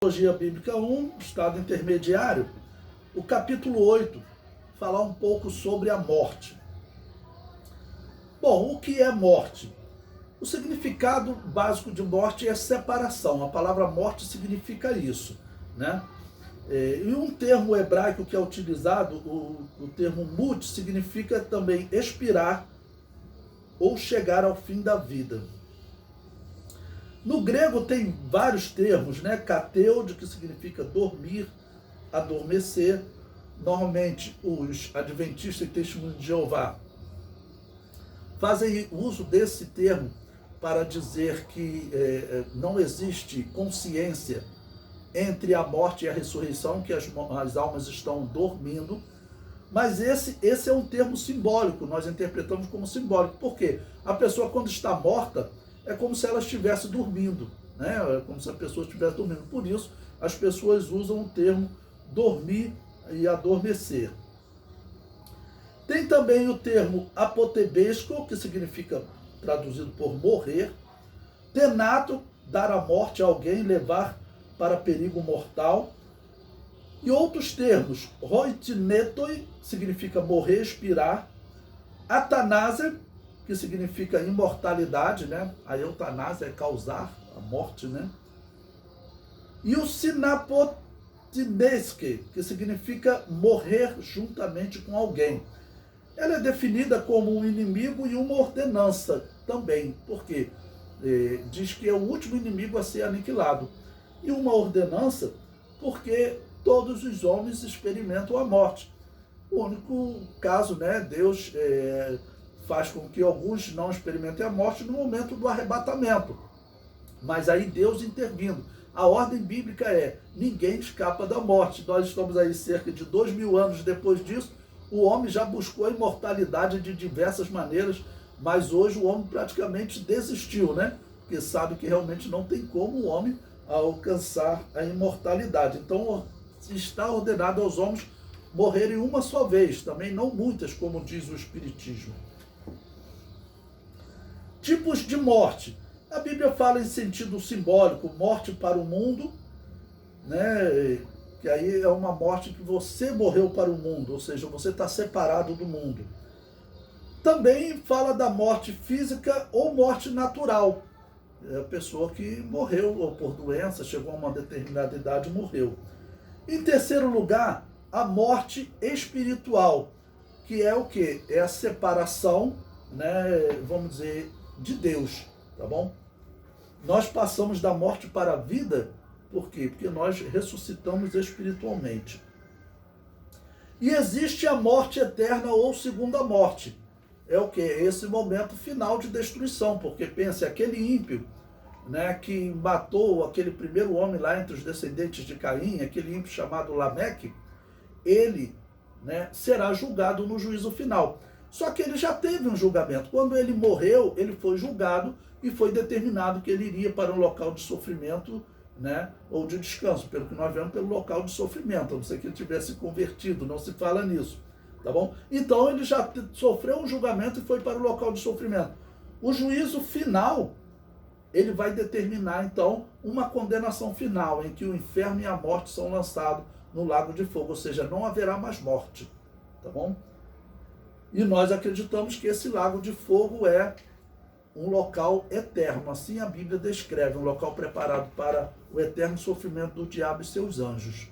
Teologia Bíblica 1, estado intermediário, o capítulo 8, falar um pouco sobre a morte. Bom, o que é morte? O significado básico de morte é separação. A palavra morte significa isso, né? E um termo hebraico que é utilizado, o termo mut, significa também expirar ou chegar ao fim da vida. No grego tem vários termos, né? Kateude, que significa dormir, adormecer. Normalmente os adventistas e testemunhos de Jeová fazem uso desse termo para dizer que não existe consciência entre a morte e a ressurreição, que as almas estão dormindo. Mas esse é um termo simbólico, nós interpretamos como simbólico. Por quê? A pessoa, quando está morta, é como se ela estivesse dormindo, né? É como se a pessoa estivesse dormindo. Por isso, as pessoas usam o termo dormir e adormecer. Tem também o termo apotebesco, que significa, traduzido por morrer. Tenato, dar a morte a alguém, levar para perigo mortal. E outros termos, roitinetoi, significa morrer, expirar. Athanasia, que significa imortalidade, né? A eutanásia é causar a morte, né? E o sinapotineske, que significa morrer juntamente com alguém. Ela é definida como um inimigo e uma ordenança também, porque diz que é o último inimigo a ser aniquilado. E uma ordenança porque todos os homens experimentam a morte. O único caso, né, Deus faz com que alguns não experimentem a morte no momento do arrebatamento. Mas aí Deus intervindo. A ordem bíblica é: ninguém escapa da morte. Nós estamos aí cerca de 2000 anos depois disso. O homem já buscou a imortalidade de diversas maneiras, mas hoje o homem praticamente desistiu, né? Porque sabe que realmente não tem como o homem alcançar a imortalidade. Então está ordenado aos homens morrerem uma só vez, também não muitas, como diz o Espiritismo. Tipos de morte. A Bíblia fala em sentido simbólico: morte para o mundo, né? Que aí é uma morte que você morreu para o mundo, ou seja, você está separado do mundo. Também fala da morte física ou morte natural. É a pessoa que morreu ou por doença, chegou a uma determinada idade e morreu. Em terceiro lugar, a morte espiritual, que é o quê? É a separação, né, vamos dizer, de Deus, tá bom? Nós passamos da morte para a vida, por quê? Porque nós ressuscitamos espiritualmente. E existe a morte eterna ou segunda morte. É o quê? É esse momento final de destruição, porque pense, aquele ímpio, né, que matou aquele primeiro homem lá entre os descendentes de Caim, aquele ímpio chamado Lameque, ele, né, será julgado no juízo final. Só que ele já teve um julgamento. Quando ele morreu, ele foi julgado e foi determinado que ele iria para um local de sofrimento, né, ou de descanso, pelo que nós vemos, pelo local de sofrimento, a não ser que ele tivesse convertido, não se fala nisso, tá bom? Então ele já sofreu um julgamento e foi para o local de sofrimento. O juízo final, ele vai determinar, então, uma condenação final, em que o inferno e a morte são lançados no lago de fogo, ou seja, não haverá mais morte, tá bom? E nós acreditamos que esse lago de fogo é um local eterno, assim a Bíblia descreve, um local preparado para o eterno sofrimento do diabo e seus anjos.